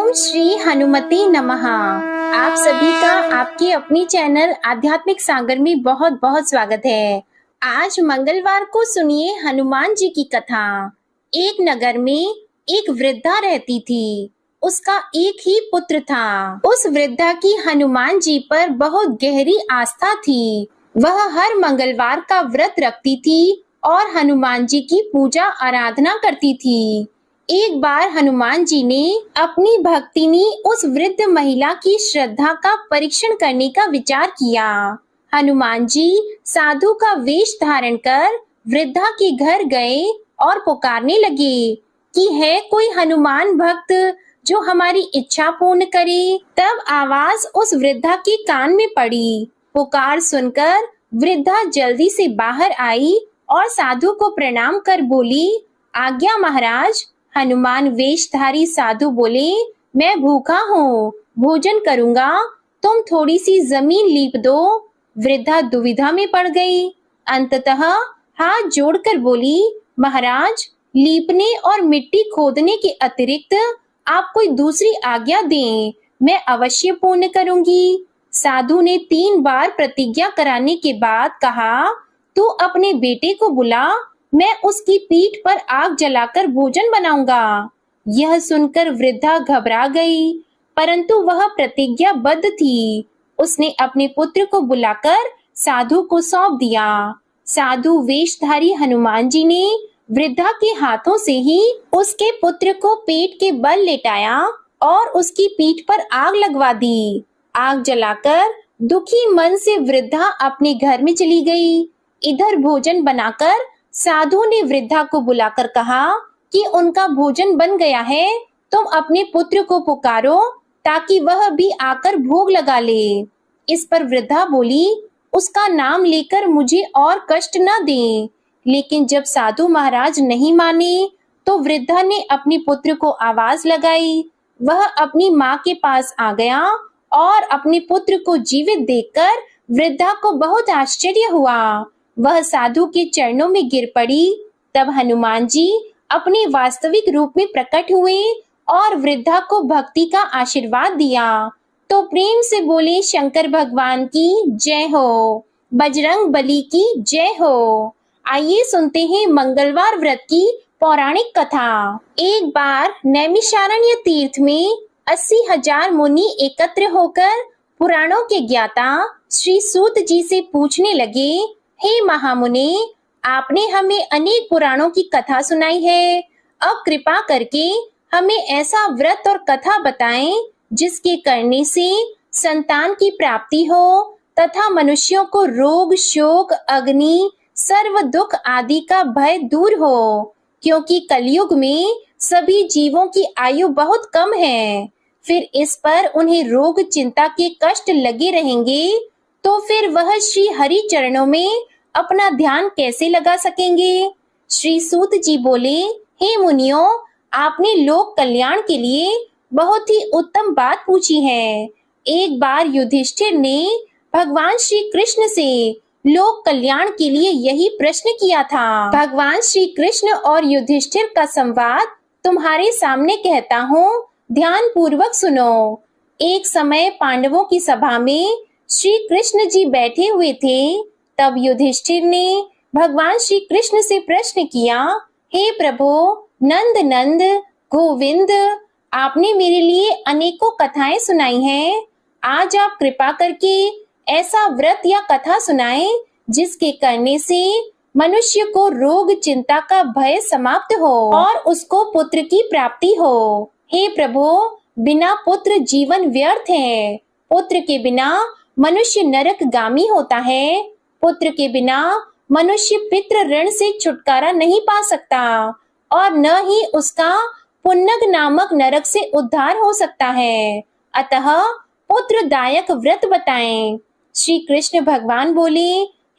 ओम श्री हनुमते नमः। आप सभी का आपके अपनी चैनल आध्यात्मिक सागर में बहुत बहुत स्वागत है। आज मंगलवार को सुनिए हनुमान जी की कथा। एक नगर में एक वृद्धा रहती थी। उसका एक ही पुत्र था। उस वृद्धा की हनुमान जी पर बहुत गहरी आस्था थी। वह हर मंगलवार का व्रत रखती थी और हनुमान जी की पूजा आराधना करती थी। एक बार हनुमान जी ने अपनी भक्तिनी उस वृद्ध महिला की श्रद्धा का परीक्षण करने का विचार किया। हनुमान जी साधु का वेश धारण कर वृद्धा के घर गए और पुकारने लगे कि है कोई हनुमान भक्त जो हमारी इच्छा पूर्ण करे। तब आवाज उस वृद्धा के कान में पड़ी। पुकार सुनकर वृद्धा जल्दी से बाहर आई और साधु को प्रणाम कर बोली, आज्ञा महाराज। हनुमान वेशधारी साधु बोले, मैं भूखा हूँ, भोजन करूंगा, तुम थोड़ी सी जमीन लीप दो। वृद्धा दुविधा में पड़ गई। अंततः हाथ जोड़कर बोली, महाराज, लीपने और मिट्टी खोदने के अतिरिक्त आप कोई दूसरी आज्ञा दें, मैं अवश्य पूर्ण करूंगी। साधु ने 3 बार प्रतिज्ञा कराने के बाद कहा, तू अपने बेटे को बुला, मैं उसकी पीठ पर आग जलाकर भोजन बनाऊंगा। यह सुनकर वृद्धा घबरा गई, परंतु वह प्रतिज्ञाबद्ध थी। उसने अपने पुत्र को बुलाकर साधु को सौंप दिया। साधु वेशधारी हनुमान जी ने वृद्धा के हाथों से ही उसके पुत्र को पेट के बल लेटाया और उसकी पीठ पर आग लगवा दी। आग जलाकर दुखी मन से वृद्धा अपने घर में चली गई। इधर भोजन बनाकर साधु ने वृद्धा को बुलाकर कहा कि उनका भोजन बन गया है, तुम अपने पुत्र को पुकारो ताकि वह भी आकर भोग लगा ले। इस पर वृद्धा बोली, उसका नाम लेकर मुझे और कष्ट न दें। लेकिन जब साधु महाराज नहीं माने तो वृद्धा ने अपने पुत्र को आवाज लगाई। वह अपनी माँ के पास आ गया और अपने पुत्र को जीवित देखकर वृद्धा को बहुत आश्चर्य हुआ। वह साधु के चरणों में गिर पड़ी। तब हनुमान जी अपने वास्तविक रूप में प्रकट हुए और वृद्धा को भक्ति का आशीर्वाद दिया। तो प्रेम से बोले, शंकर भगवान की जय हो, बजरंग बली की जय हो। आइए सुनते हैं मंगलवार व्रत की पौराणिक कथा। एक बार नैमिषारण्य तीर्थ में 80,000 मुनि एकत्र होकर पुराणों के ज्ञाता श्री सूत जी से पूछने लगे, हे महामुनि, आपने हमें अनेक पुराणों की कथा सुनाई है। अब कृपा करके हमें ऐसा व्रत और कथा बताएं जिसके करने से संतान की प्राप्ति हो तथा मनुष्यों को रोग, शोक, अग्नि, सर्व दुख आदि का भय दूर हो, क्योंकि कलयुग में सभी जीवों की आयु बहुत कम है। फिर इस पर उन्हें रोग, चिंता के कष्ट लगे रहेंगे, तो फिर वह श्री हरि चरणों में अपना ध्यान कैसे लगा सकेंगे। श्री सूत जी बोले, हे मुनियों, आपने लोक कल्याण के लिए बहुत ही उत्तम बात पूछी है। एक बार युधिष्ठिर ने भगवान श्री कृष्ण से लोक कल्याण के लिए यही प्रश्न किया था। भगवान श्री कृष्ण और युधिष्ठिर का संवाद तुम्हारे सामने कहता हूँ, ध्यान पूर्वक सुनो। एक समय पांडवों की सभा में श्री कृष्ण जी बैठे हुए थे। तब युधिष्ठिर ने भगवान श्री कृष्ण से प्रश्न किया, हे प्रभु, नंद नंद, गोविंद, आपने मेरे लिए अनेकों कथाएं सुनाई हैं। आज आप कृपा करके ऐसा व्रत या कथा सुनाएं जिसके करने से मनुष्य को रोग, चिंता का भय समाप्त हो और उसको पुत्र की प्राप्ति हो। हे प्रभु, बिना पुत्र जीवन व्यर्थ है। पुत्र के बिना मनुष्य नरकगामी होता है। पुत्र के बिना मनुष्य पितृ ऋण से छुटकारा नहीं पा सकता और न ही उसका पुन्नग नामक नरक से उद्धार हो सकता है। अतः पुत्रदायक व्रत बताएं। श्री कृष्ण भगवान बोले,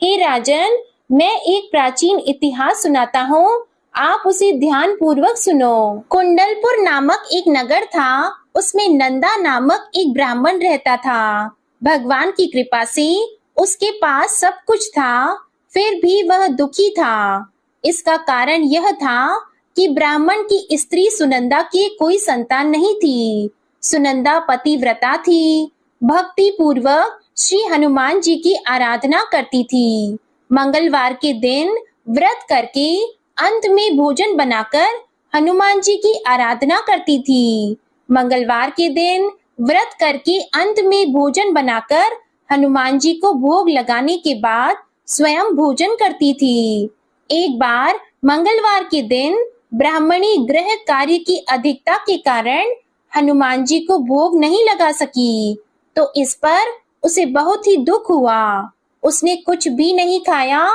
हे राजन, मैं एक प्राचीन इतिहास सुनाता हूँ, आप उसे ध्यान पूर्वक सुनो। कुंडलपुर नामक एक नगर था। उसमें नंदा नामक एक ब्राह्मण रहता था। भगवान की कृपा से उसके पास सब कुछ था, फिर भी वह दुखी था। इसका कारण यह था कि ब्राह्मण की स्त्री सुनंदा की कोई संतान नहीं थी। सुनंदा पतिव्रता थी, भक्ति पूर्वक श्री हनुमान जी की आराधना करती थी। मंगलवार के दिन व्रत करके अंत में भोजन बनाकर हनुमान जी की आराधना करती थी। मंगलवार के दिन व्रत करके अंत में भोजन बनाकर हनुमान जी को भोग लगाने के बाद स्वयं भोजन करती थी। एक बार मंगलवार के दिन ब्राह्मणी गृह कार्य की अधिकता के कारण हनुमान जी को भोग नहीं लगा सकी, तो इस पर उसे बहुत ही दुख हुआ। उसने कुछ भी नहीं खाया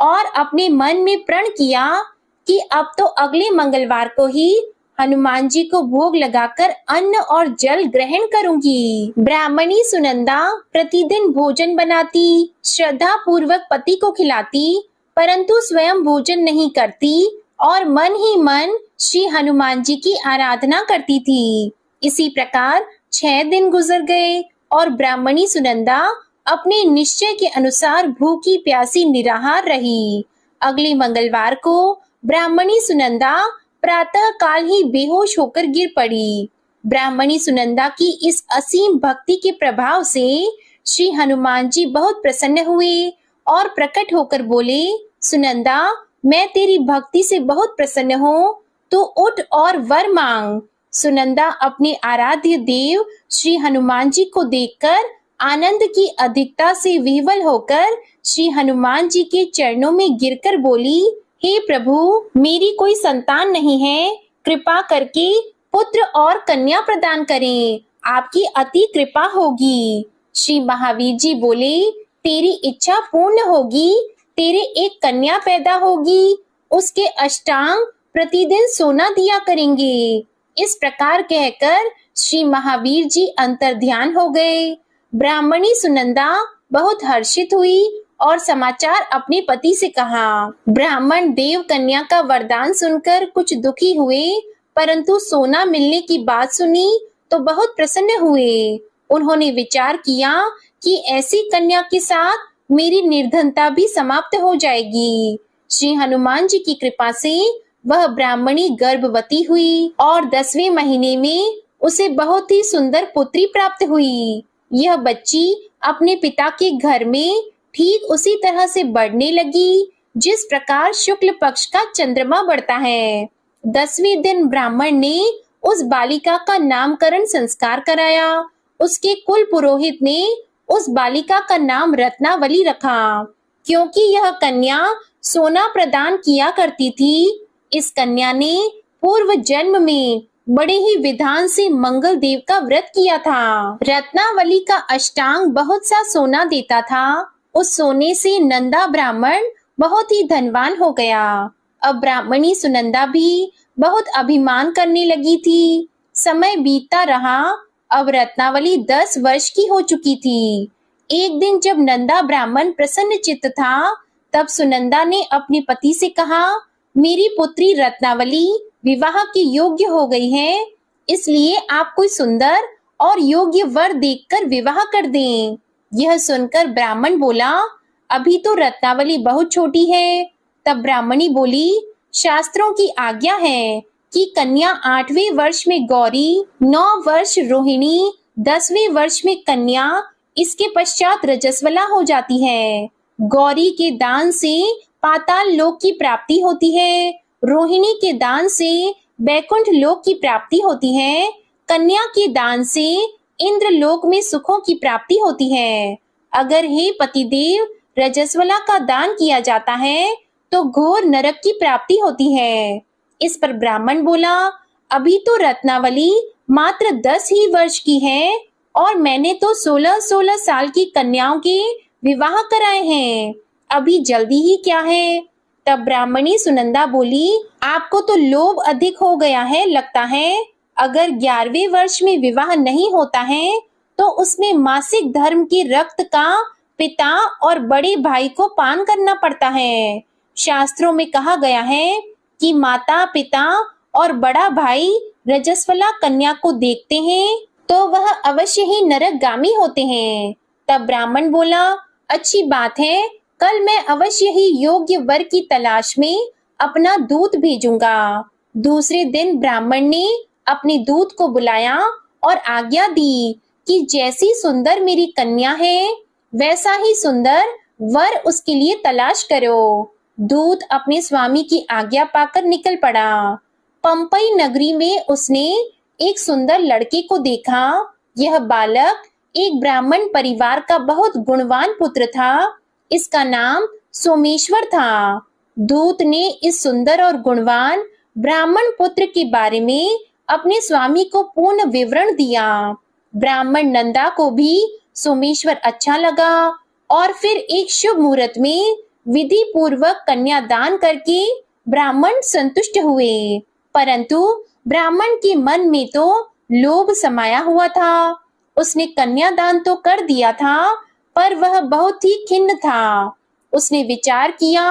और अपने मन में प्रण किया कि अब तो अगले मंगलवार को ही हनुमान जी को भोग लगाकर अन्न और जल ग्रहण करूंगी। ब्राह्मणी सुनंदा प्रतिदिन भोजन बनाती, श्रद्धा पूर्वक पति को खिलाती, परंतु स्वयं भोजन नहीं करती और मन ही मन श्री हनुमान जी की आराधना करती थी। इसी प्रकार 6 दिन गुजर गए और ब्राह्मणी सुनंदा अपने निश्चय के अनुसार भूखी प्यासी निराहार रही। अगले मंगलवार को ब्राह्मणी सुनंदा प्रातः काल ही बेहोश होकर गिर पड़ी। ब्राह्मणी सुनंदा की इस असीम भक्ति के प्रभाव से श्री हनुमान जी बहुत प्रसन्न हुए और प्रकट होकर बोले, सुनंदा, मैं तेरी भक्ति से बहुत प्रसन्न हूँ, तो उठ और वर मांग। सुनंदा अपने आराध्य देव श्री हनुमान जी को देखकर आनंद की अधिकता से विह्वल होकर श्री हनुमान जी के चरणों में गिरकर बोली, हे प्रभु, मेरी कोई संतान नहीं है, कृपा करके पुत्र और कन्या प्रदान करें, आपकी अति कृपा होगी। श्री महावीर जी बोले, तेरी इच्छा पूर्ण होगी, तेरे एक कन्या पैदा होगी, उसके अष्टांग प्रतिदिन सोना दिया करेंगे। इस प्रकार कहकर श्री महावीर जी अंतर्ध्यान हो गए। ब्राह्मणी सुनंदा बहुत हर्षित हुई और समाचार अपने पति से कहा। ब्राह्मण देव कन्या का वरदान सुनकर कुछ दुखी हुए, परंतु सोना मिलने की बात सुनी तो बहुत प्रसन्न हुए। उन्होंने विचार किया कि ऐसी कन्या के साथ मेरी निर्धनता भी समाप्त हो जाएगी। श्री हनुमान जी की कृपा से वह ब्राह्मणी गर्भवती हुई और 10वें महीने में उसे बहुत ही सुंदर पुत्री प्राप्त हुई। यह बच्ची अपने पिता के घर में ठीक उसी तरह से बढ़ने लगी जिस प्रकार शुक्ल पक्ष का चंद्रमा बढ़ता है। 10वें दिन ब्राह्मण ने उस बालिका का नामकरण संस्कार कराया। उसके कुल पुरोहित ने उस बालिका का नाम रत्नावली रखा, क्योंकि यह कन्या सोना प्रदान किया करती थी। इस कन्या ने पूर्व जन्म में बड़े ही विधान से मंगल देव का व्रत किया था। रत्नावली का अष्टांग बहुत सा सोना देता था। उस सोने से नंदा ब्राह्मण बहुत ही धनवान हो गया। अब ब्राह्मणी सुनंदा भी बहुत अभिमान करने लगी थी। समय बीतता रहा। अब रत्नावली 10 वर्ष की हो चुकी थी। एक दिन जब नंदा ब्राह्मण प्रसन्न चित्त था, तब सुनंदा ने अपने पति से कहा, मेरी पुत्री रत्नावली विवाह के योग्य हो गई है, इसलिए आप कोई सुंदर और योग्य वर देखकर विवाह कर दें। यह सुनकर ब्राह्मण बोला, अभी तो रत्नावली बहुत छोटी है। तब ब्राह्मणी बोली, शास्त्रों की आज्ञा है कि कन्या 8वें वर्ष में गौरी, 9 वर्ष रोहिणी, 10वें वर्ष में कन्या, इसके पश्चात रजस्वला हो जाती है। गौरी के दान से पाताल लोक की प्राप्ति होती है, रोहिणी के दान से बैकुंठ लोक की प्राप्ति होती है, कन्या के दान से इंद्र लोक में सुखों की प्राप्ति होती है। अगर हे पतिदेव रजस्वला का दान किया जाता है तो घोर नरक की प्राप्ति होती है। इस पर ब्राह्मण बोला, अभी तो रत्नावली मात्र 10 ही वर्ष की है और मैंने तो 16-16 साल की कन्याओं के विवाह कराए हैं, अभी जल्दी ही क्या है। तब ब्राह्मणी सुनंदा बोली, आपको तो लोभ अधिक हो गया है लगता है। अगर 11वें वर्ष में विवाह नहीं होता है तो उसमें मासिक धर्म के रक्त का पिता और बड़े भाई को पान करना पड़ता है। शास्त्रों में कहा गया है कि माता, पिता और बड़ा भाई रजस्वला कन्या को देखते हैं तो वह अवश्य ही नरकगामी होते हैं। तब ब्राह्मण बोला, अच्छी बात है, कल मैं अवश्य ही योग्य वर की तलाश में अपना दूत भेजूंगा। दूसरे दिन ब्राह्मण ने अपने दूत को बुलाया और आज्ञा दी कि जैसी सुंदर मेरी कन्या है वैसा ही सुंदर वर उसके लिए तलाश करो। दूत अपने स्वामी की आज्ञा पाकर निकल पड़ा। पंपई नगरी में उसने एक सुंदर लड़के को देखा। यह बालक एक ब्राह्मण परिवार का बहुत गुणवान पुत्र था। इसका नाम सोमेश्वर था। दूत ने इस सुंदर और गुणवान ब्राह्मण पुत्र के बारे में अपने स्वामी को पूर्ण विवरण दिया। ब्राह्मण नंदा को भी सोमेश्वर अच्छा लगा और फिर एक शुभ मुहूर्त में विधि पूर्वक कन्यादान करके ब्राह्मण संतुष्ट हुए। परंतु ब्राह्मण के मन में तो लोभ समाया हुआ था। उसने कन्यादान तो कर दिया था, पर वह बहुत ही खिन्न था। उसने विचार किया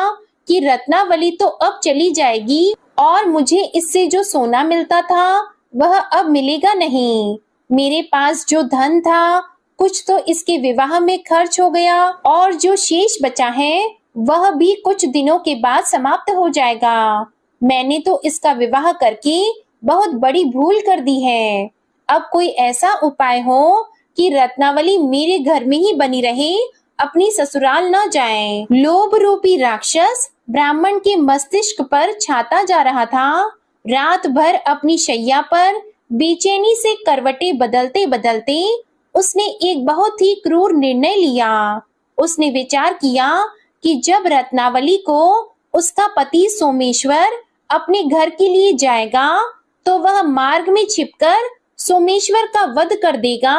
कि रत्नावली तो अब चली जाएगी और मुझे इससे जो सोना मिलता था वह अब मिलेगा नहीं। मेरे पास जो धन था कुछ तो इसके विवाह में खर्च हो गया और जो शेष बचा है वह भी कुछ दिनों के बाद समाप्त हो जाएगा। मैंने तो इसका विवाह करके बहुत बड़ी भूल कर दी है। अब कोई ऐसा उपाय हो कि रत्नावली मेरे घर में ही बनी रहे, अपनी ससुराल न जाए। लोभ रूपी राक्षस ब्राह्मण के मस्तिष्क पर छाता जा रहा था। रात भर अपनी शैया पर बेचैनी से करवटें बदलते बदलते उसने एक बहुत ही क्रूर निर्णय लिया। उसने विचार किया कि जब रत्नावली को उसका पति सोमेश्वर अपने घर के लिए जाएगा तो वह मार्ग में छिपकर सोमेश्वर का वध कर देगा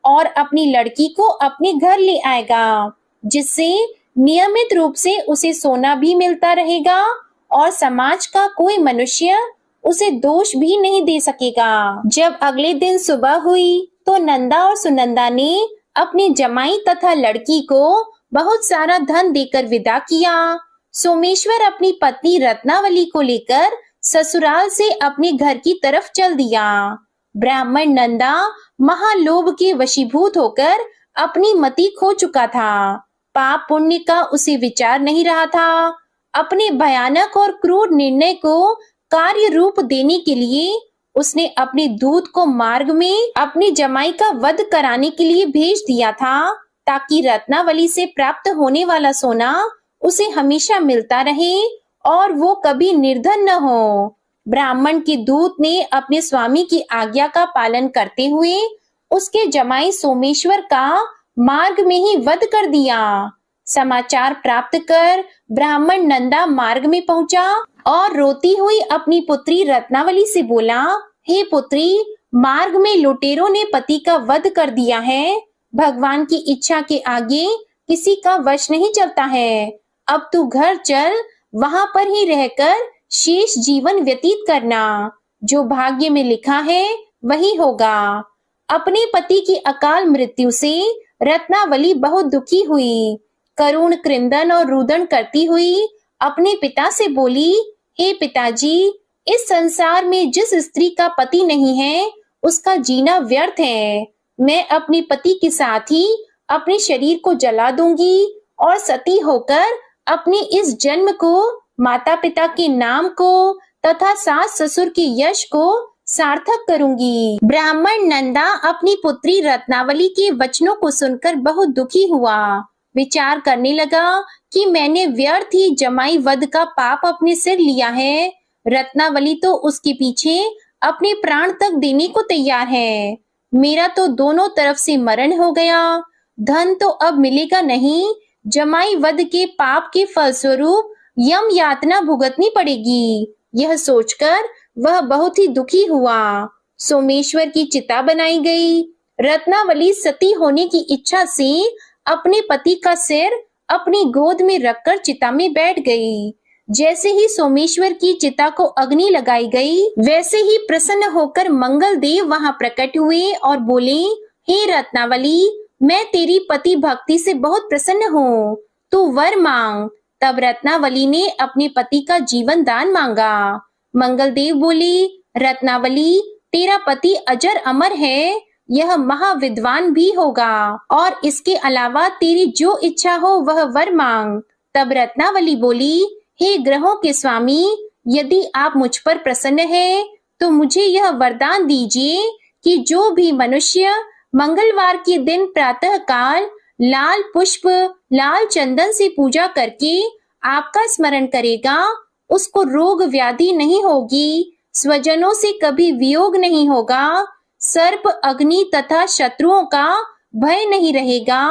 और अपनी लड़की को अपने घर ले आएगा, जिससे नियमित रूप से उसे सोना भी मिलता रहेगा और समाज का कोई मनुष्य उसे दोष भी नहीं दे सकेगा। जब अगले दिन सुबह हुई तो नंदा और सुनंदा ने अपने जमाई तथा लड़की को बहुत सारा धन देकर विदा किया। सोमेश्वर अपनी पत्नी रत्नावली को लेकर ससुराल से अपने घर की तरफ चल दिया। ब्राह्मण नंदा महालोभ के वशीभूत होकर अपनी मति खो चुका था। पाप पुण्य का उसे विचार नहीं रहा था। अपने भयानक और क्रूर निर्णय को कार्य रूप देने के लिए उसने अपने दूत को मार्ग में अपनी जमाई का वध कराने के लिए भेज दिया था, ताकि रत्नावली से प्राप्त होने वाला सोना उसे हमेशा मिलता रहे और वो कभी निर्धन न हो। ब्राह्मण के दूत ने अपने स्वामी की आज्ञा का पालन करते हुए उसके जमाई सोमेश्वर का मार्ग में ही वध कर दिया। समाचार प्राप्त कर ब्राह्मण नंदा मार्ग में पहुंचा और रोती हुई अपनी पुत्री रत्नावली से बोला, हे पुत्री, मार्ग में लुटेरों ने पति का वध कर दिया है। भगवान की इच्छा के आगे किसी का वश नहीं चलता है। अब तू घर चल, वहां पर ही रहकर शेष जीवन व्यतीत करना। जो भाग्य में लिखा है वही होगा। अपने पति की अकाल मृत्यु से रत्नावली बहुत दुखी हुई। करुण क्रंदन और रुदन करती हुई अपने पिता से बोली, हे पिताजी, इस संसार में जिस स्त्री का पति नहीं है उसका जीना व्यर्थ है। मैं अपने पति के साथ ही अपने शरीर को जला दूंगी और सती होकर अपने इस जन्म को, माता पिता के नाम को तथा सास ससुर के यश को सार्थक करूंगी। ब्राह्मण नंदा अपनी पुत्री रत्नावली के वचनों को सुनकर बहुत दुखी हुआ। विचार करने लगा कि मैंने व्यर्थ ही जमाई वध का पाप अपने सिर लिया है। रत्नावली तो उसके पीछे अपने प्राण तक देने को तैयार है। मेरा तो दोनों तरफ से मरण हो गया। धन तो अब मिलेगा नहीं। जमाई वध के पाप के फलस्वरूप यम यातना भुगतनी पड़ेगी। यह सोचकर वह बहुत ही दुखी हुआ। सोमेश्वर की चिता बनाई गई। रत्नावली सती होने की इच्छा से अपने पति का सिर अपनी गोद में रखकर चिता में बैठ गई। जैसे ही सोमेश्वर की चिता को अग्नि लगाई गई, वैसे ही प्रसन्न होकर मंगल देव वहां प्रकट हुए और बोले, हे रत्नावली, मैं तेरी पति भक्ति से बहुत प्रसन्न हूँ, तू वर मांग। तब रत्नावली ने अपने पति का जीवन दान मांगा। मंगल देव बोले, रत्नावली, तेरा पति अजर अमर है, यह महाविद्वान भी होगा और इसके अलावा तेरी जो इच्छा हो वह वर मांग। तब रत्नावली बोली, हे ग्रहों के स्वामी, यदि आप मुझ पर प्रसन्न हैं तो मुझे यह वरदान दीजिए कि जो भी मनुष्य मंगलवार के दिन प्रातः काल लाल पुष्प, लाल चंदन से पूजा करके आपका स्मरण करेगा, उसको रोग व्याधि नहीं होगी, स्वजनों से कभी वियोग नहीं होगा, सर्प, अग्नि तथा शत्रुओं का भय नहीं रहेगा,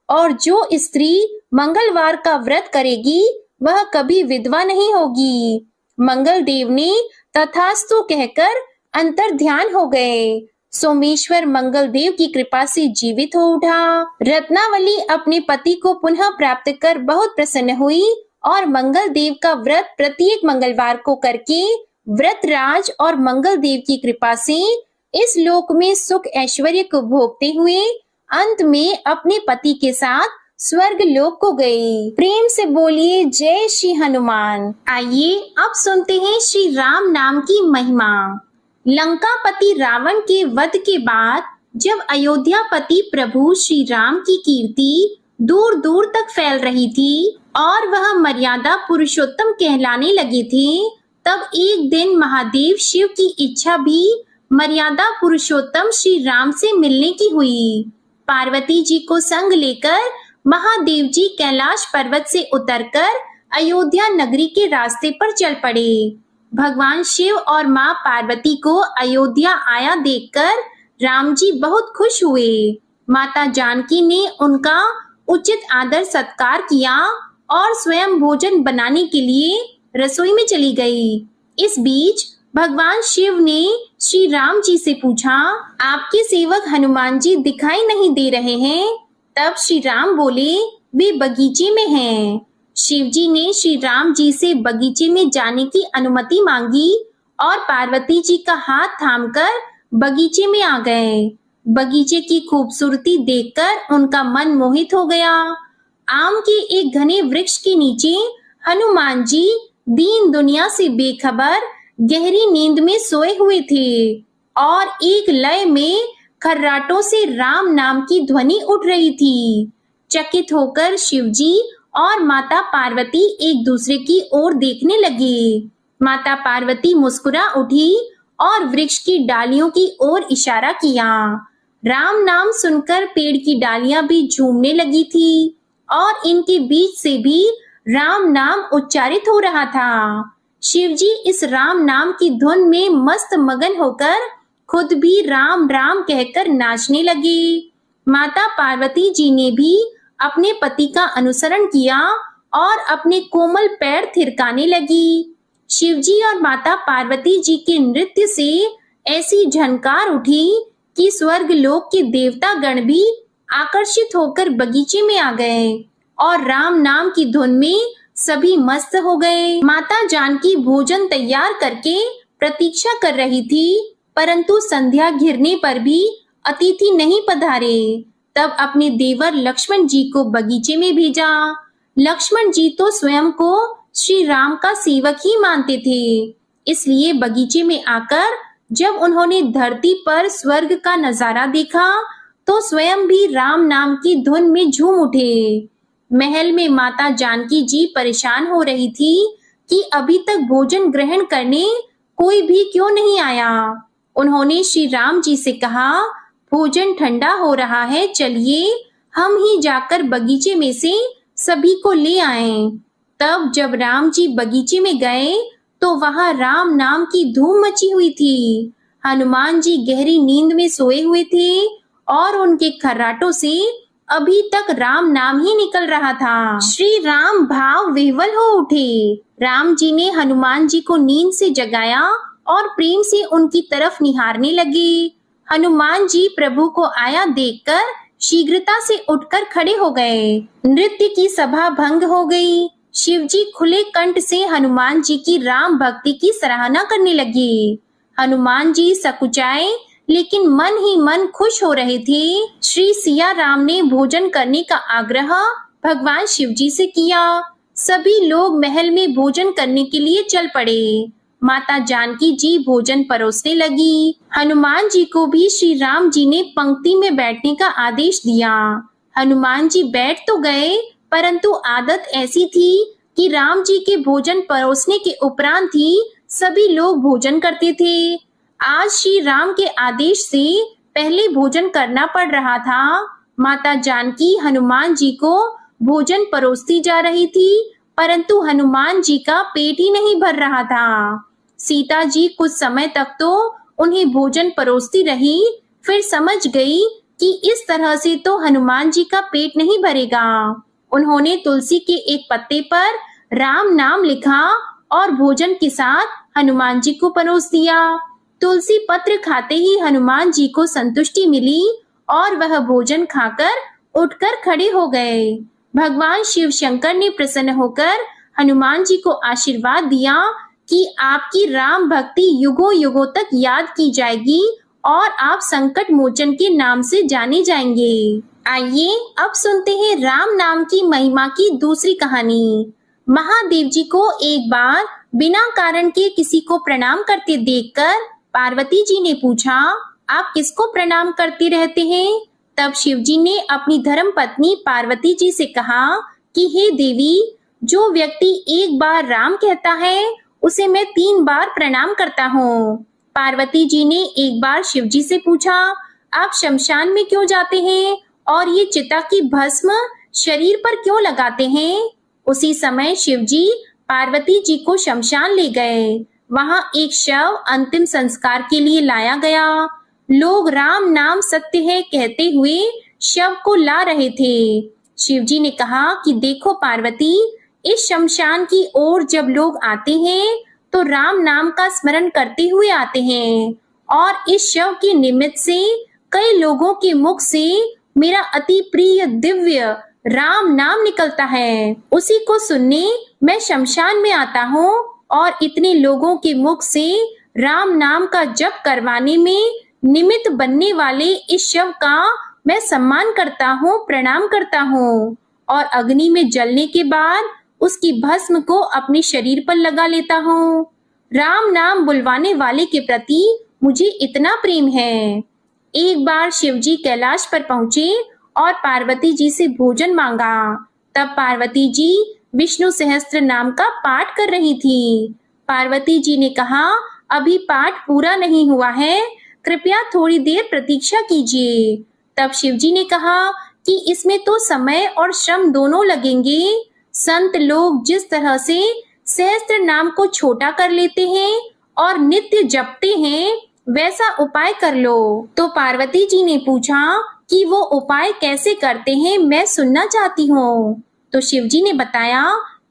और जो स्त्री मंगलवार का व्रत करेगी वह कभी विधवा नहीं होगी। मंगल देव ने तथास्तु कहकर अंतर ध्यान हो गए। सोमेश्वर मंगल देव की कृपा से जीवित हो उठा। रत्नावली अपने पति को पुनः प्राप्त कर बहुत प्रसन्न हुई और मंगल देव का व्रत प्रत्येक मंगलवार को करके व्रतराज और मंगल देव की कृपा से इस लोक में सुख ऐश्वर्य को भोगते हुए अंत में अपने पति के साथ स्वर्ग लोक को गई। प्रेम से बोलिए जय श्री हनुमान। आइए अब सुनते हैं श्री राम नाम की महिमा। लंकापति रावण के वध के बाद जब अयोध्यापति प्रभु श्री राम की कीर्ति दूर दूर तक फैल रही थी और वह मर्यादा पुरुषोत्तम कहलाने लगे थे, तब एक दिन महादेव शिव की इच्छा भी मर्यादा पुरुषोत्तम श्री राम से मिलने की हुई। पार्वती जी को संग लेकर महादेव जी कैलाश पर्वत से उतरकर अयोध्या नगरी के रास्ते पर चल पड़े। भगवान शिव और माँ पार्वती को अयोध्या आया देखकर राम जी बहुत खुश हुए। माता जानकी ने उनका उचित आदर सत्कार किया और स्वयं भोजन बनाने के लिए रसोई में चली गई। इस बीच भगवान शिव ने श्री राम जी से पूछा, आपके सेवक हनुमान जी दिखाई नहीं दे रहे हैं। तब श्री राम बोले, वे बगीचे में हैं। शिव जी ने श्री राम जी से बगीचे में जाने की अनुमति मांगी और पार्वती जी का हाथ थामकर बगीचे में आ गए। बगीचे की खूबसूरती देखकर उनका मन मोहित हो गया। आम के एक घने वृक्ष के नीचे हनुमान जी दीन दुनिया से बेखबर गहरी नींद में सोए हुए थे और एक लय में खर्राटों से राम नाम की ध्वनि उठ रही थी। चकित होकर शिवजी और माता पार्वती एक दूसरे की ओर देखने लगे। माता पार्वती मुस्कुरा उठी और वृक्ष की डालियों की ओर इशारा किया। राम नाम सुनकर पेड़ की डालियां भी झूमने लगी थी और इनके बीच से भी राम नाम उच्चारित हो रहा था। शिवजी इस राम नाम की धुन में मस्त मगन होकर खुद भी राम राम कहकर नाचने लगे। माता पार्वती जी ने भी अपने पति का अनुसरण किया और अपने कोमल पैर थिरकाने लगी। शिवजी और माता पार्वती जी के नृत्य से ऐसी झनकार उठी कि स्वर्ग लोक के देवता गण भी आकर्षित होकर बगीचे में आ गए और राम नाम की धुन में सभी मस्त हो गए। माता जानकी भोजन तैयार करके प्रतीक्षा कर रही थी, परंतु संध्या घिरने पर भी अतिथि नहीं पधारे। तब अपने देवर लक्ष्मण जी को बगीचे में भेजा। लक्ष्मण जी तो स्वयं को श्री राम का सेवक ही मानते थे, इसलिए बगीचे में आकर जब उन्होंने धरती पर स्वर्ग का नजारा देखा तो स्वयं भी राम नाम की धुन में झूम उठे। महल में माता जानकी जी परेशान हो रही थी कि अभी तक भोजन ग्रहण करने कोई भी क्यों नहीं आया। उन्होंने श्री राम जी से कहा, भोजन ठंडा हो रहा है, चलिए हम ही जाकर बगीचे में से सभी को ले आएं। तब जब राम जी बगीचे में गए तो वहां राम नाम की धूम मची हुई थी। हनुमान जी गहरी नींद में सोए हुए थे और उनके खर्राटों से अभी तक राम नाम ही निकल रहा था। श्री राम भाव विह्वल हो उठे। राम जी ने हनुमान जी को नींद से जगाया और प्रेम से उनकी तरफ निहारने लगे। हनुमान जी प्रभु को आया देखकर शीघ्रता से उठकर खड़े हो गए। नृत्य की सभा भंग हो गई। शिव जी खुले कंठ से हनुमान जी की राम भक्ति की सराहना करने लगे। हनुमान जी सकुचाए लेकिन मन ही मन खुश हो रहे थे। श्री सिया राम ने भोजन करने का आग्रह भगवान शिव जी से किया। सभी लोग महल में भोजन करने के लिए चल पड़े। माता जानकी जी भोजन परोसने लगी। हनुमान जी को भी श्री राम जी ने पंक्ति में बैठने का आदेश दिया। हनुमान जी बैठ तो गए, परंतु आदत ऐसी थी कि राम जी के भोजन परोसने के उपरांत ही सभी लोग भोजन करते थे। आज श्री राम के आदेश से पहले भोजन करना पड़ रहा था। माता जानकी हनुमान जी को भोजन परोसती जा रही थी, परंतु हनुमान जी का पेट ही नहीं भर रहा था। सीता जी कुछ समय तक तो उन्हें भोजन परोसती रही, फिर समझ गई कि इस तरह से तो हनुमान जी का पेट नहीं भरेगा। उन्होंने तुलसी के एक पत्ते पर राम नाम लिखा और भोजन के साथ हनुमान जी को परोस दिया। तुलसी पत्र खाते ही हनुमान जी को संतुष्टि मिली और वह भोजन खाकर उठकर खड़े हो गए। भगवान शिव शंकर ने प्रसन्न होकर हनुमान जी को आशीर्वाद दिया कि आपकी राम भक्ति युगों युगों तक याद की जाएगी और आप संकट मोचन के नाम से जाने जाएंगे। आइए अब सुनते हैं राम नाम की महिमा की दूसरी कहानी। महादेव जी को एक बार बिना कारण के किसी को प्रणाम करते देखकर पार्वती जी ने पूछा, आप किसको प्रणाम करते रहते हैं? तब शिव जी ने अपनी धर्म पत्नी पार्वती जी से कहा कि हे देवी, जो व्यक्ति एक बार राम कहता है उसे मैं 3 बार प्रणाम करता हूँ। पार्वती जी ने एक बार शिव जी से पूछा, आप शमशान में क्यों जाते हैं और ये चिता की भस्म शरीर पर क्यों लगाते हैं? उसी समय शिव जी पार्वती जी को शमशान ले गए। वहां एक शव अंतिम संस्कार के लिए लाया गया। लोग राम नाम सत्य है कहते हुए शव को ला रहे थे। शिव जी ने कहा कि देखो पार्वती, इस शमशान की ओर जब लोग आते हैं तो राम नाम का स्मरण करते हुए आते हैं और इस शव के निमित्त से कई लोगों के मुख से मेरा अति प्रिय दिव्य राम नाम निकलता है। उसी को सुनने मैं शमशान में आता हूँ और इतने लोगों के मुख से राम नाम का जप करवाने में निमित्त बनने वाले इस शव का मैं सम्मान करता हूँ, प्रणाम करता हूँ और अग्नि में जलने के बाद उसकी भस्म को अपने शरीर पर लगा लेता हूँ। राम नाम बुलवाने वाले के प्रति मुझे इतना प्रेम है। एक बार शिव जी कैलाश पर पहुंचे और पार्वती जी से भोजन मांगा। तब पार्वती जी विष्णु सहस्त्र नाम का पाठ कर रही थी। पार्वती जी ने कहा, अभी पाठ पूरा नहीं हुआ है, कृपया थोड़ी देर प्रतीक्षा कीजिए। तब शिव जी ने कहा कि इसमें तो समय और श्रम दोनों लगेंगे। संत लोग जिस तरह से सहस्त्र नाम को छोटा कर लेते हैं और नित्य जपते हैं, वैसा उपाय कर लो। तो पार्वती जी ने पूछा कि वो उपाय कैसे करते हैं, मैं सुनना चाहती हूँ। तो शिव जी ने बताया,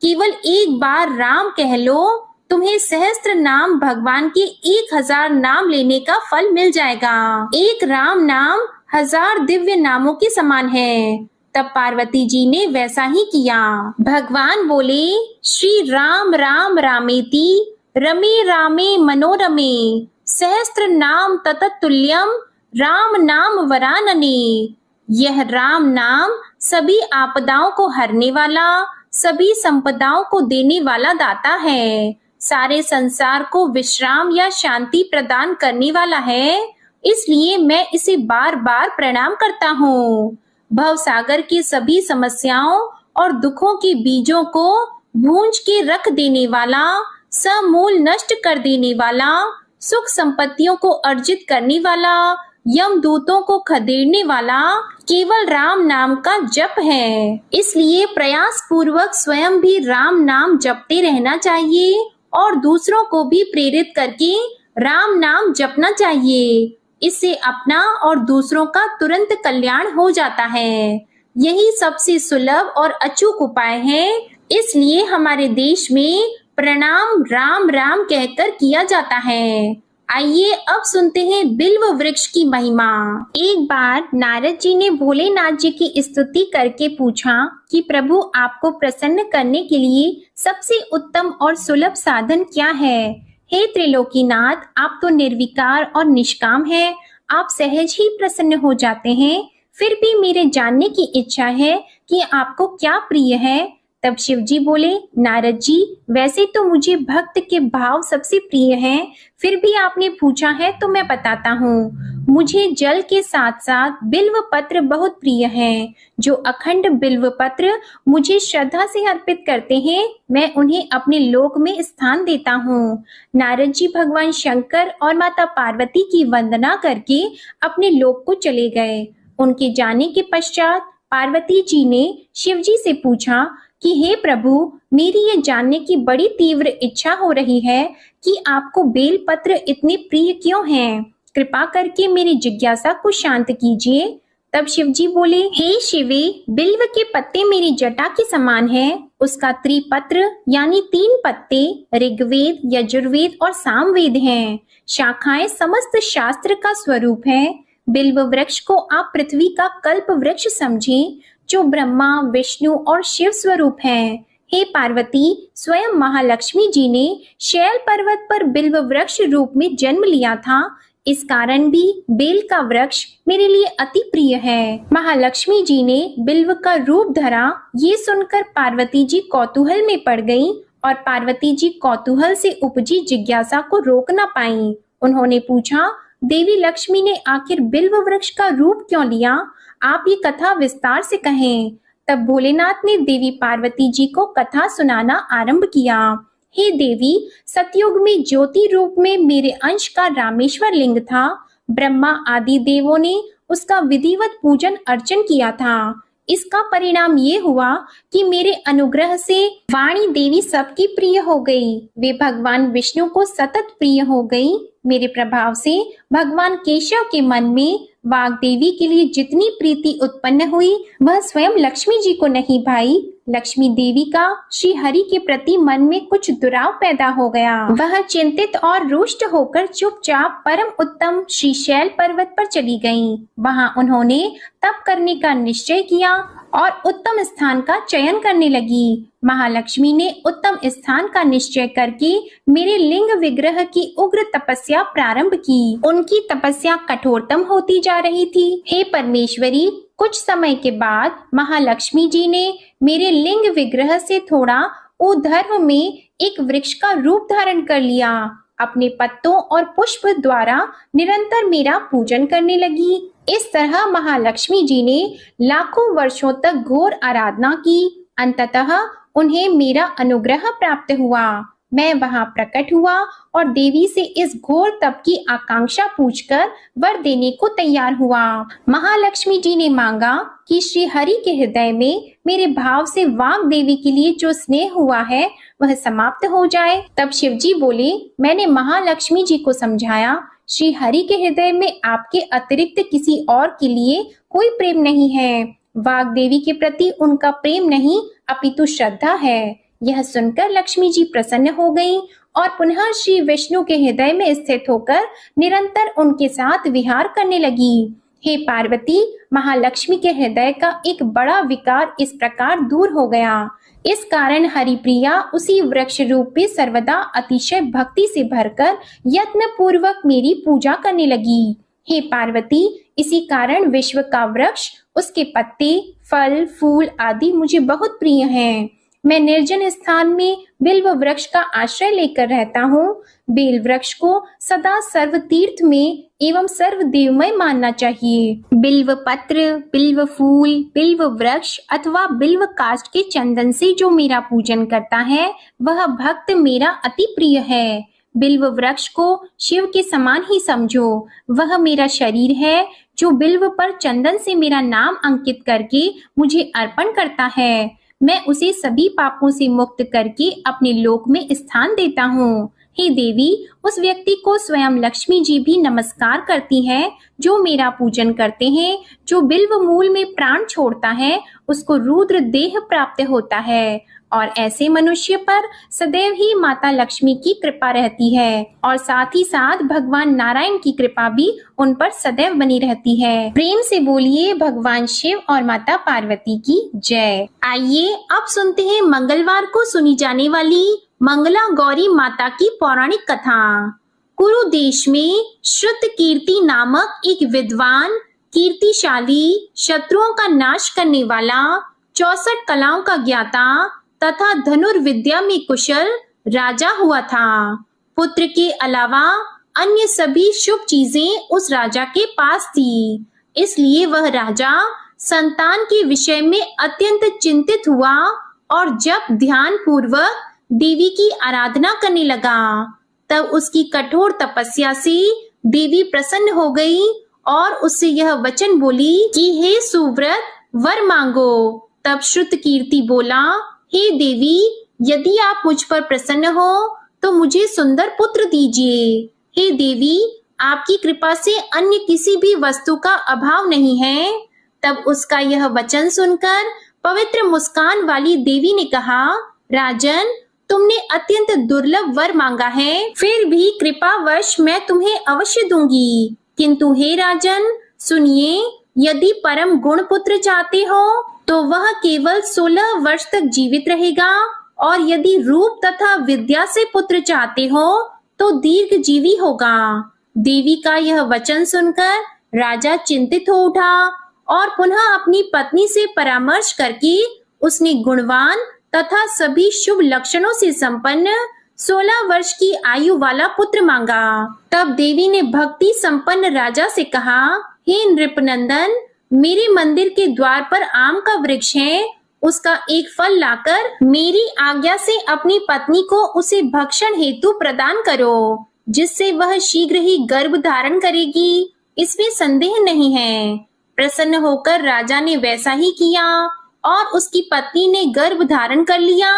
केवल एक बार राम कह लो, तुम्हें सहस्त्र नाम भगवान के 1000 नाम लेने का फल मिल जाएगा। एक राम नाम 1000 दिव्य नामों के समान है। तब पार्वती जी ने वैसा ही किया। भगवान बोले, श्री राम राम रामेति रमे रामे मनोरमे सहस्त्र नाम तततुल्यम राम नाम वरानने। यह राम नाम सभी आपदाओं को हरने वाला, सभी संपदाओं को देने वाला दाता है, सारे संसार को विश्राम या शांति प्रदान करने वाला है। इसलिए मैं इसे बार बार प्रणाम करता हूँ। भव सागर की सभी समस्याओं और दुखों के बीजों को भूंज के रख देने वाला, समूल नष्ट कर देने वाला, सुख संपत्तियों को अर्जित करने वाला, यमदूतों को खदेड़ने वाला केवल राम नाम का जप है। इसलिए प्रयास पूर्वक स्वयं भी राम नाम जपते रहना चाहिए और दूसरों को भी प्रेरित करके राम नाम जपना चाहिए। इससे अपना और दूसरों का तुरंत कल्याण हो जाता है। यही सबसे सुलभ और अचूक उपाय है। इसलिए हमारे देश में प्रणाम राम राम कहकर किया जाता है। आइए अब सुनते हैं बिल्व वृक्ष की महिमा। एक बार नारद जी ने भोलेनाथ जी की स्तुति करके पूछा कि प्रभु, आपको प्रसन्न करने के लिए सबसे उत्तम और सुलभ साधन क्या है? हे त्रिलोकीनाथ, आप तो निर्विकार और निष्काम हैं। आप सहज ही प्रसन्न हो जाते हैं। फिर भी मेरे जानने की इच्छा है कि आपको क्या प्रिय है, तब शिव जी बोले, नारद जी, वैसे तो मुझे भक्त के भाव सबसे प्रिय हैं, फिर भी आपने पूछा है तो मैं बताता हूँ। मुझे जल के साथ साथ बिल्व पत्र बहुत प्रिय हैं। जो अखंड बिल्व पत्र मुझे श्रद्धा से अर्पित करते हैं, मैं उन्हें अपने लोक में स्थान देता हूँ। नारद जी भगवान शंकर और माता पार्वती की वंदना करके अपने लोक को चले गए। उनके जाने के पश्चात पार्वती जी ने शिव जी से पूछा कि हे प्रभु, मेरी ये जानने की बड़ी तीव्र इच्छा हो रही है कि आपको बेल पत्र इतने प्रिय क्यों हैं? कृपा करके मेरी जिज्ञासा को शांत कीजिए। तब शिव जी बोले, हे शिवे, बिल्व के पत्ते मेरी जटा के समान हैं। उसका त्रिपत्र यानी 3 पत्ते ऋग्वेद, यजुर्वेद और सामवेद हैं। शाखाएं समस्त शास्त्र का स्वरूप है। बिल्व वृक्ष को आप पृथ्वी का कल्प वृक्ष समझें, जो ब्रह्मा, विष्णु और शिव स्वरूप हैं। हे पार्वती, स्वयं महालक्ष्मी जी ने शैल पर्वत पर बिल्व वृक्ष रूप में जन्म लिया था। इस कारण भी बेल का वृक्ष मेरे लिए अति प्रिय है। महालक्ष्मी जी ने बिल्व का रूप धरा, ये सुनकर पार्वती जी कौतूहल में पड़ गईं और पार्वती जी कौतूहल से उपजी जिज्ञासा को रोक न पाईं। उन्होंने पूछा, देवी लक्ष्मी ने आखिर बिल्व वृक्ष का रूप क्यों लिया? आप ये कथा विस्तार से कहें। तब भोलेनाथ ने देवी पार्वती जी को कथा सुनाना आरंभ किया। हे देवी, सतयुग में ज्योति रूप में मेरे अंश का रामेश्वर लिंग था। ब्रह्मा आदि देवों ने उसका विधिवत पूजन अर्चन किया था। इसका परिणाम ये हुआ कि मेरे अनुग्रह से वाणी देवी सबकी प्रिय हो गई। वे भगवान विष्णु को सतत प्रिय हो गई। मेरे प्रभाव से भगवान केशव के मन में वाग देवी के लिए जितनी प्रीति उत्पन्न हुई, वह स्वयं लक्ष्मी जी को नहीं भाई। लक्ष्मी देवी का श्री हरि के प्रति मन में कुछ दुराव पैदा हो गया। वह चिंतित और रुष्ट होकर चुपचाप परम उत्तम श्री शैल पर्वत पर चली गईं। वहां उन्होंने तप करने का निश्चय किया और उत्तम स्थान का चयन करने लगी। महालक्ष्मी ने उत्तम स्थान का निश्चय करके मेरे लिंग विग्रह की उग्र तपस्या प्रारंभ की। उनकी तपस्या कठोरतम होती जा रही थी। हे परमेश्वरी, कुछ समय के बाद महालक्ष्मी जी ने मेरे लिंग विग्रह से थोड़ा ऊर्ध्व में एक वृक्ष का रूप धारण कर लिया। अपने पत्तों और पुष्प द्वारा निरंतर मेरा पूजन करने लगी। इस तरह महालक्ष्मी जी ने लाखों वर्षों तक घोर आराधना की। अंततः उन्हें मेरा अनुग्रह प्राप्त हुआ। मैं वहां प्रकट हुआ और देवी से इस घोर तप की आकांक्षा पूछकर वर देने को तैयार हुआ। महालक्ष्मी जी ने मांगा कि श्री हरि के हृदय में मेरे भाव से वाग देवी के लिए जो स्नेह हुआ है वह समाप्त हो जाए। तब शिव जी बोले, मैंने महालक्ष्मी जी को समझाया, श्री हरि के हृदय में आपके अतिरिक्त किसी और के लिए कोई प्रेम नहीं है। वाग देवी के प्रति उनका प्रेम नहीं अपितु श्रद्धा है। यह सुनकर लक्ष्मी जी प्रसन्न हो गईं और पुनः श्री विष्णु के हृदय में स्थित होकर निरंतर उनके साथ विहार करने लगी। हे पार्वती, महालक्ष्मी के हृदय का एक बड़ा विकार इस प्रकार दूर हो गया। इस कारण हरिप्रिया उसी वृक्ष रूप में सर्वदा अतिशय भक्ति से भरकर यत्न पूर्वक मेरी पूजा करने लगी। हे पार्वती, इसी कारण विश्व का वृक्ष, उसके पत्ते, फल, फूल आदि मुझे बहुत प्रिय हैं। मैं निर्जन स्थान में बिल्व वृक्ष का आश्रय लेकर रहता हूँ। बेल वृक्ष को सदा सर्व तीर्थ में एवं सर्व देवमय मानना चाहिए। बिल्व पत्र, बिल्व फूल, बिल्व वृक्ष अथवा बिल्व काष्ठ के चंदन से जो मेरा पूजन करता है वह भक्त मेरा अति प्रिय है। बिल्व वृक्ष को शिव के समान ही समझो। वह मेरा शरीर है जो बिल्व पर चंदन से मेरा नाम अंकित करके मुझे अर्पण करता है। मैं उसे सभी पापों से मुक्त करके अपने लोक में स्थान देता हूँ। हे देवी, उस व्यक्ति को स्वयं लक्ष्मी जी भी नमस्कार करती है जो मेरा पूजन करते हैं। जो बिल्व मूल में प्राण छोड़ता है उसको रुद्र देह प्राप्त होता है और ऐसे मनुष्य पर सदैव ही माता लक्ष्मी की कृपा रहती है और साथ ही साथ भगवान नारायण की कृपा भी उन पर सदैव बनी रहती है। प्रेम से बोलिए भगवान शिव और माता पार्वती की जय। आइए अब सुनते हैं मंगलवार को सुनी जाने वाली मंगला गौरी माता की पौराणिक कथा। कुरु देश में श्रुत कीर्ति नामक एक विद्वान, कीर्तिशाली, शत्रुओं का नाश करने वाला, 64 कलाओं का ज्ञाता, तथा धनुर्विद्या में कुशल राजा हुआ था। पुत्र के अलावा अन्य सभी शुभ चीजें उस राजा के पास थी, इसलिए वह राजा संतान के विषय में अत्यंत चिंतित हुआ और जब ध्यान पूर्वक देवी की आराधना करने लगा, तब उसकी कठोर तपस्या से देवी प्रसन्न हो गई और उससे यह वचन बोली कि हे सुव्रत, वर मांगो। तब श्रुतकीर्ति बोला, हे देवी, यदि आप मुझ पर प्रसन्न हो तो मुझे सुंदर पुत्र दीजिए। हे देवी, आपकी कृपा से अन्य किसी भी वस्तु का अभाव नहीं है। तब उसका यह वचन सुनकर पवित्र मुस्कान वाली देवी ने कहा, राजन, तुमने अत्यंत दुर्लभ वर मांगा है, फिर भी कृपावश मैं तुम्हें अवश्य दूंगी। किंतु हे राजन, सुनिए, यदि परम गुण पुत्र चाहते हो तो वह केवल 16 वर्ष तक जीवित रहेगा, और यदि रूप तथा विद्या से पुत्र चाहते हो तो दीर्घ जीवी होगा। देवी का यह वचन सुनकर राजा चिंतित हो उठा और पुनः अपनी पत्नी से परामर्श करके उसने गुणवान तथा सभी शुभ लक्षणों से संपन्न 16 वर्ष की आयु वाला पुत्र मांगा। तब देवी ने भक्ति संपन्न राजा से कहा, हे नृपनंदन, मेरे मंदिर के द्वार पर आम का वृक्ष है, उसका एक फल लाकर मेरी आज्ञा से अपनी पत्नी को उसे भक्षण हेतु प्रदान करो, जिससे वह शीघ्र ही गर्भ धारण करेगी, इसमें संदेह नहीं है। प्रसन्न होकर राजा ने वैसा ही किया और उसकी पत्नी ने गर्भ धारण कर लिया।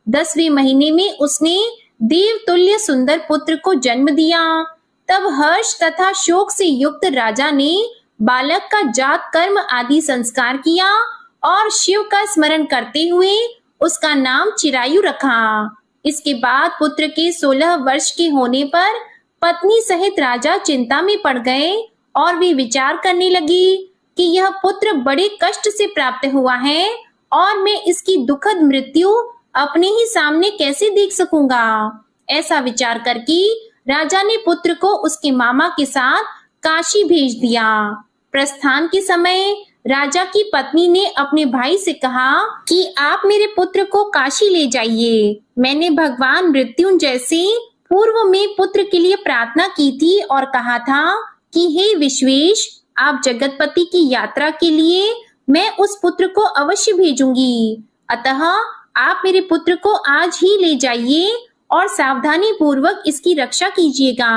10वें महीने में उसने देवतुल्य सुंदर पुत्र को जन्म दिया। तब हर्ष तथा शोक से युक्त राजा ने बालक का जात कर्म आदि संस्कार किया और शिव का स्मरण करते हुए उसका नाम चिरायु रखा। इसके बाद पुत्र के 16 वर्ष के होने पर पत्नी सहित राजा चिंता में पड़ गए और वे विचार करने लगे कि यह पुत्र बड़े कष्ट से प्राप्त हुआ है और मैं इसकी दुखद मृत्यु अपने ही सामने कैसे देख सकूंगा। ऐसा विचार करके राजा ने पुत्र को उसके मामा के साथ काशी भेज दिया। प्रस्थान के समय राजा की पत्नी ने अपने भाई से कहा कि आप मेरे पुत्र को काशी ले जाइए। मैंने भगवान मृत्युंजय से पूर्व में पुत्र के लिए प्रार्थना की थी और कहा था कि हे विश्वेश, आप जगतपति की यात्रा के लिए मैं उस पुत्र को अवश्य भेजूंगी। अतः आप मेरे पुत्र को आज ही ले जाइए और सावधानी पूर्वक इसकी रक्षा कीजिएगा।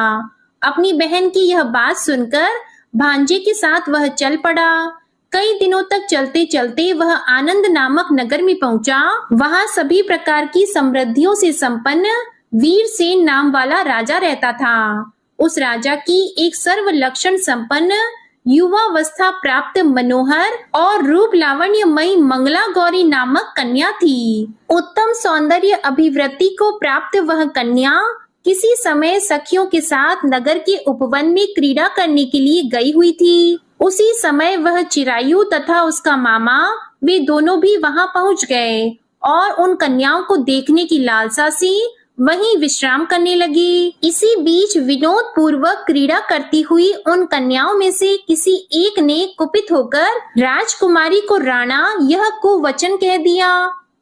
अपनी बहन की यह बात सुनकर भांजे के साथ वह चल पड़ा। कई दिनों तक चलते चलते वह आनंद नामक नगर में पहुंचा। वहां सभी प्रकार की समृद्धियों से संपन्न वीरसेन नाम वाला राजा रहता था। उस राजा की एक सर्व लक्षण संपन्न युवावस्था प्राप्त मनोहर और रूप लावण्यमयी मंगला गौरी नामक कन्या थी। उत्तम सौंदर्य अभिवृद्धि को प्राप्त वह कन्या किसी समय सखियों के साथ नगर के उपवन में क्रीड़ा करने के लिए गई हुई थी। उसी समय वह चिरायु तथा उसका मामा वे दोनों भी वहां पहुंच गए और उन कन्याओं को देखने की लालसा से वहीं विश्राम करने लगे। इसी बीच विनोद पूर्वक क्रीड़ा करती हुई उन कन्याओं में से किसी एक ने कुपित होकर राजकुमारी को राणा यह कुवचन कह दिया।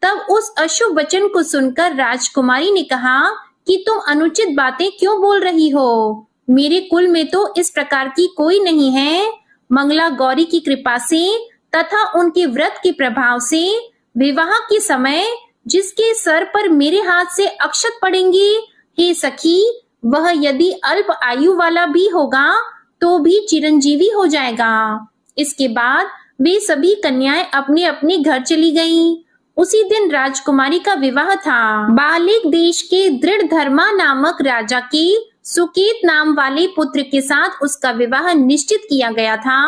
तब उस अशुभ वचन को सुनकर राजकुमारी ने कहा कि तुम अनुचित बातें क्यों बोल रही हो? मेरे कुल में तो इस प्रकार की कोई नहीं है। मंगला गौरी की कृपा से तथा उनके व्रत के प्रभाव से विवाह के समय जिसके सर पर मेरे हाथ से अक्षत पड़ेंगे, हे सखी, वह यदि अल्प आयु वाला भी होगा तो भी चिरंजीवी हो जाएगा। इसके बाद वे सभी कन्याएं अपने अपने घर चली गईं। उसी दिन राजकुमारी का विवाह था। बालिक देश के दृढ़ धर्मा नामक राजा के सुकेत नाम वाले पुत्र के साथ उसका विवाह निश्चित किया गया था।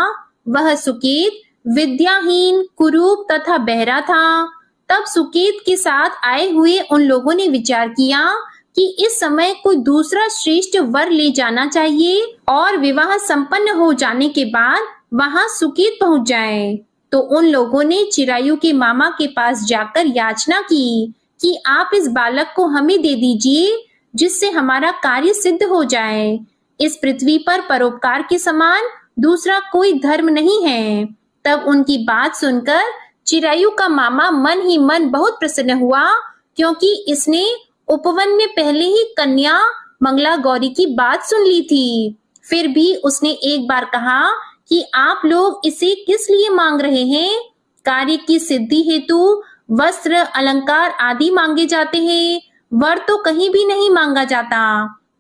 वह सुकेत विद्याहीन, कुरूप तथा बहरा था। तब सुकेत के साथ आए हुए उन लोगों ने विचार किया कि इस समय कोई दूसरा श्रेष्ठ वर ले जाना चाहिए और विवाह संपन्न हो जाने के बाद वहां सुकेत पहुंच जाए। तो उन लोगों ने चिरायु के मामा के पास जाकर याचना की कि आप इस बालक को हमें दे दीजिए, जिससे हमारा कार्य सिद्ध हो जाए। इस पृथ्वी पर परोपकार के समान दूसरा कोई धर्म नहीं है। तब उनकी बात सुनकर चिरायु का मामा मन ही मन बहुत प्रसन्न हुआ, क्योंकि इसने उपवन में पहले ही कन्या मंगला गौरी की बात सुन ली थी। फिर भी उसने एक बार कहा कि आप लोग इसे किस लिए मांग रहे हैं? कार्य की सिद्धि हेतु वस्त्र, अलंकार आदि मांगे जाते हैं, वर तो कहीं भी नहीं मांगा जाता।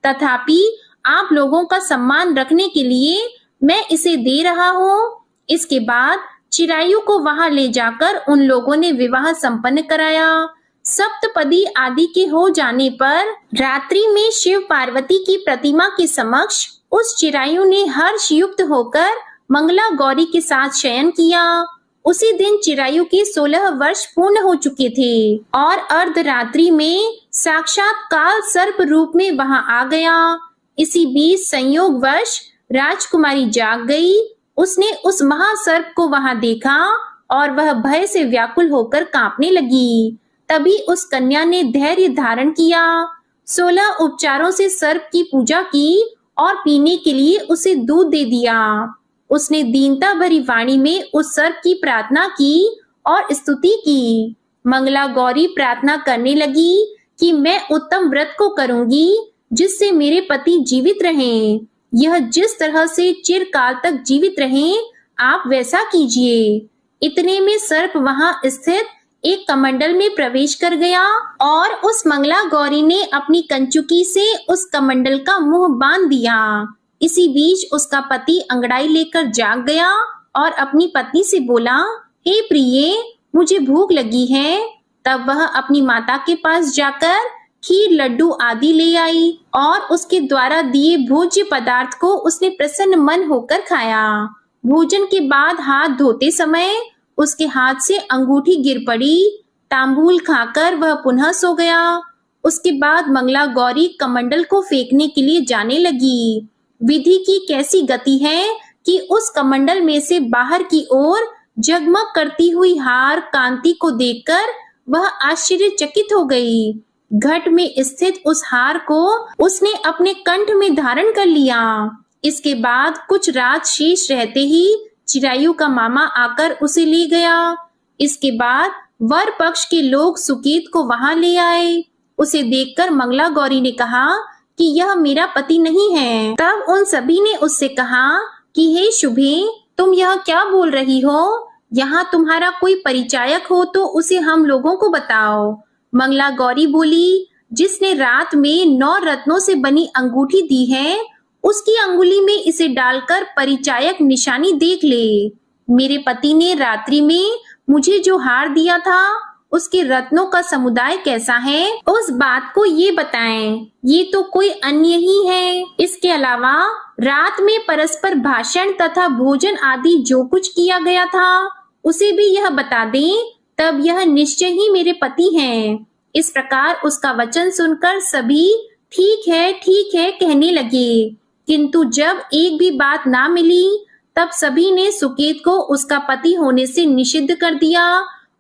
तथापि आप लोगों का सम्मान रखने के लिए मैं इसे दे रहा हूँ। इसके बाद चिरायु को वहां ले जाकर उन लोगों ने विवाह संपन्न कराया। सप्तपदी आदि के हो जाने पर रात्रि में शिव पार्वती की प्रतिमा के समक्ष उस चिरायु ने हर्ष युक्त होकर मंगला गौरी के साथ शयन किया। उसी दिन चिरायु के 16 वर्ष पूर्ण हो चुके थे और अर्धरात्रि में साक्षात काल सर्प रूप में वहां आ गया। इसी बीच संयोगवश राजकुमारी जाग गई। उसने उस महासर्प को वहां देखा और वह भय से व्याकुल होकर कांपने लगी। तभी उस कन्या ने धैर्य धारण किया, 16 उपचारों से सर्प की पूजा की और पीने के लिए उसे दूध दे दिया। उसने दीनता भरी वाणी में उस सर्प की प्रार्थना की और स्तुति की। मंगला गौरी प्रार्थना करने लगी कि मैं उत्तम व्रत को करूंगी जिससे मेरे पति जीवित रहें। यह जिस तरह से चिरकाल तक जीवित रहें, आप वैसा कीजिए। इतने में सर्प वहां स्थित एक कमंडल में प्रवेश कर गया और उस मंगला गौरी ने अपनी कंचुकी से उस कमंडल का मुंह बांध दिया। इसी बीच उसका पति अंगड़ाई लेकर जाग गया और अपनी पत्नी से बोला, हे प्रिये, मुझे भूख लगी है। तब वह अपनी माता के पास जाकर खीर, लड्डू आदि ले आई और उसके द्वारा दिए भोज्य पदार्थ को उसने प्रसन्न मन होकर खाया। भोजन के बाद हाथ धोते समय उसके हाथ से अंगूठी गिर पड़ी। तांबूल खाकर वह पुनः सो गया। उसके बाद मंगला गौरी कमंडल को फेंकने के लिए जाने लगी। विधि की कैसी गति है कि उस कमंडल में से बाहर की ओर जगमग करती हुई हार कांति को देखकर वह आश्चर्यचकित हो गई। घट में स्थित उस हार को उसने अपने कंठ में धारण कर लिया। इसके बाद कुछ रात शेष रहते ही चिरायु का मामा आकर उसे ले गया। इसके बाद वर पक्ष के लोग सुकेत को वहां ले आए। उसे देखकर मंगला गौरी ने कहा कि यह मेरा पति नहीं है। तब उन सभी ने उससे कहा कि हे शुभे, तुम यह क्या बोल रही हो? यहाँ तुम्हारा कोई परिचायक हो तो उसे हम लोगों को बताओ। मंगला गौरी बोली, जिसने रात में 9 रत्नों से बनी अंगूठी दी है, उसकी अंगुली में इसे डालकर परिचायक निशानी देख ले। मेरे पति ने रात्रि में मुझे जो हार दिया था, उसके रत्नों का समुदाय कैसा है, उस बात को ये बताएं। ये तो कोई अन्य ही है। इसके अलावा रात में परस्पर भाषण तथा भोजन आदि जो कुछ किया गया था, उसे भी यह बता दें, तब यह निश्चय ही मेरे पति हैं। इस प्रकार उसका वचन सुनकर सभी ठीक है कहने लगे, किंतु जब एक भी बात ना मिली, तब सभी ने सुकेत को उसका पति होने से निषिद्ध कर दिया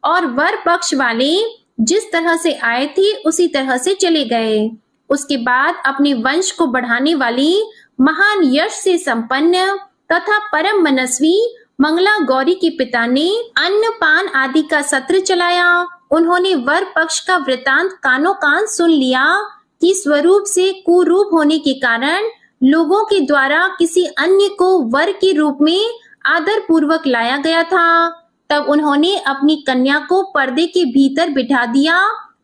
और वर पक्ष वाले जिस तरह से आए थे उसी तरह से चले गए। उसके बाद अपने वंश को बढ़ाने वाली महान यश से संपन्न तथा परम मनस्वी मंगला गौरी के पिता ने अन्न पान आदि का सत्र चलाया। उन्होंने वर पक्ष का वृतांत कानों कान सुन लिया कि स्वरूप से कुरूप होने के कारण लोगों के द्वारा किसी अन्य को वर के रूप में आदर पूर्वक लाया गया था। तब उन्होंने अपनी कन्या को पर्दे के भीतर बिठा दिया।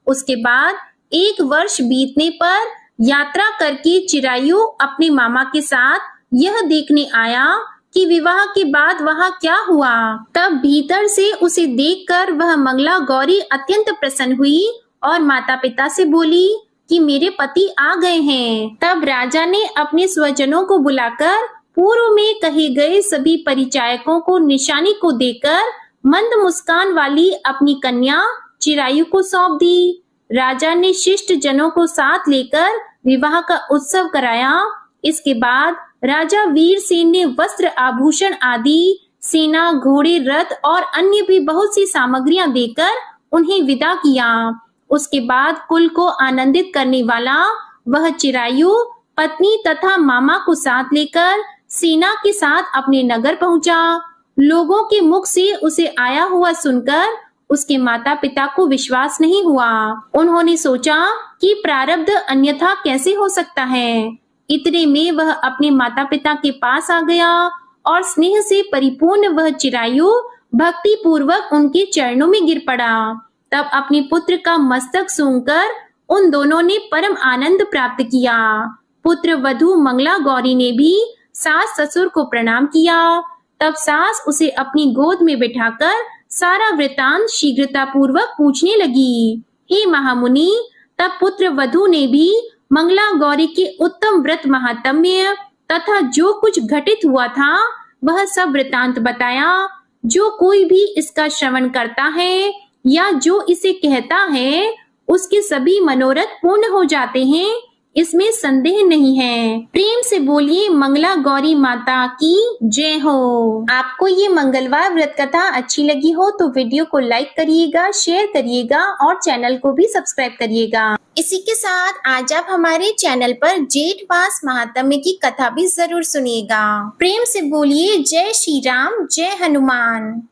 उसके बाद 1 वर्ष बीतने पर यात्रा करके चिरायु अपने मामा के साथ यह देखने आया कि विवाह के बाद वहां क्या हुआ। तब भीतर से उसे देखकर वह मंगला गौरी अत्यंत प्रसन्न हुई और माता पिता से बोली कि मेरे पति आ गए हैं। तब राजा ने अपने स्वजनों को बुलाकर पूर्व में कहे गए सभी परिचायकों को निशानी को देकर मंद मुस्कान वाली अपनी कन्या चिरायु को सौंप दी। राजा ने शिष्ट जनों को साथ लेकर विवाह का उत्सव कराया। इसके बाद राजा वीरसेन ने वस्त्र, आभूषण आदि, सेना, घोड़े, रथ और अन्य भी बहुत सी सामग्रियां देकर उन्हें विदा किया। उसके बाद कुल को आनंदित करने वाला वह चिरायु पत्नी तथा मामा को साथ लेकर सेना के साथ अपने नगर पहुंचा। लोगों के मुख से उसे आया हुआ सुनकर उसके माता पिता को विश्वास नहीं हुआ। उन्होंने सोचा कि प्रारब्ध अन्यथा कैसे हो सकता है। इतने में वह अपने माता पिता के पास आ गया और स्नेह से परिपूर्ण वह चिरायु भक्ति पूर्वक उनके चरणों में गिर पड़ा। तब अपने पुत्र का मस्तक सूंघकर उन दोनों ने परम आनंद प्राप्त किया। पुत्र वधू मंगला गौरी ने भी सास ससुर को प्रणाम किया। तब सास उसे अपनी गोद में बिठाकर सारा वृतांत शीघ्रता पूर्वक पूछने लगी। हे महामुनि, तब पुत्र वधू ने भी मंगला गौरी के उत्तम व्रत महात्म्य तथा जो कुछ घटित हुआ था वह सब वृतांत बताया। जो कोई भी इसका श्रवण करता है या जो इसे कहता है उसके सभी मनोरथ पूर्ण हो जाते हैं, इसमें संदेह नहीं है। प्रेम से बोलिए मंगला गौरी माता की जय हो। आपको ये मंगलवार व्रत कथा अच्छी लगी हो तो वीडियो को लाइक करिएगा, शेयर करिएगा और चैनल को भी सब्सक्राइब करिएगा। इसी के साथ आज आप हमारे चैनल पर जेठ मास महात्म्य की कथा भी जरूर सुनिएगा। प्रेम से बोलिए जय श्री राम, जय हनुमान।